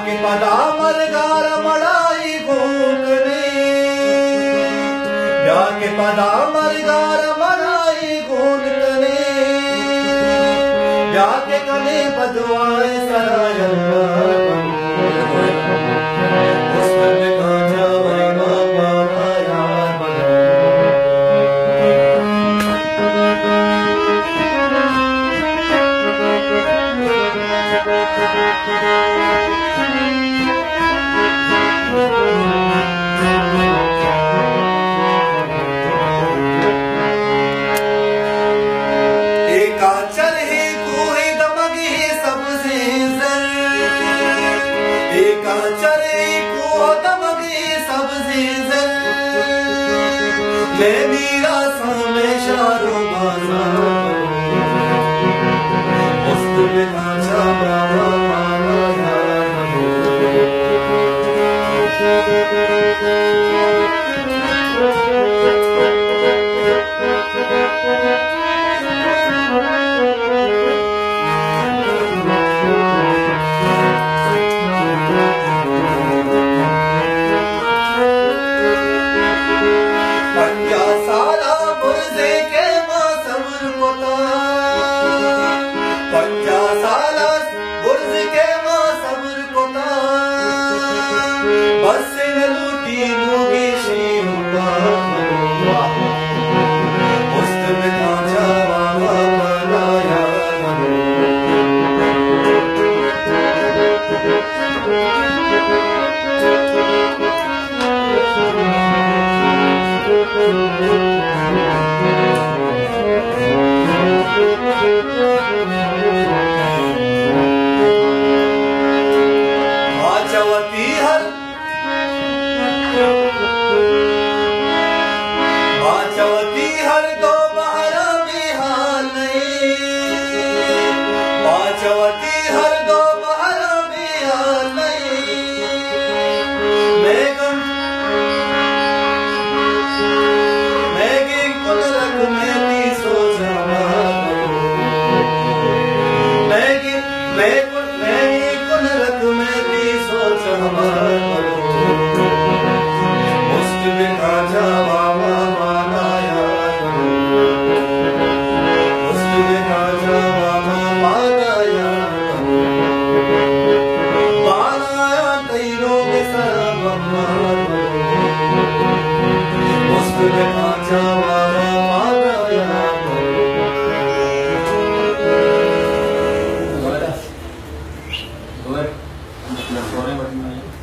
जाके पदा मरगार मड़ाई घूकने जाके पदा मरगार मड़ाई घूकने जाके कने बदवाए सरायल्ला मैं मीरा सामने शारो बाना उस्त में कांचा बाबा माना बाचवती हर दो बहरा बेहाल बाचवती हर दो बहरा बेहाल मैं कुल रख में ती सोचा मैं कुल रख में ती सोचा मुस्त में कांचा बाबा Boleh.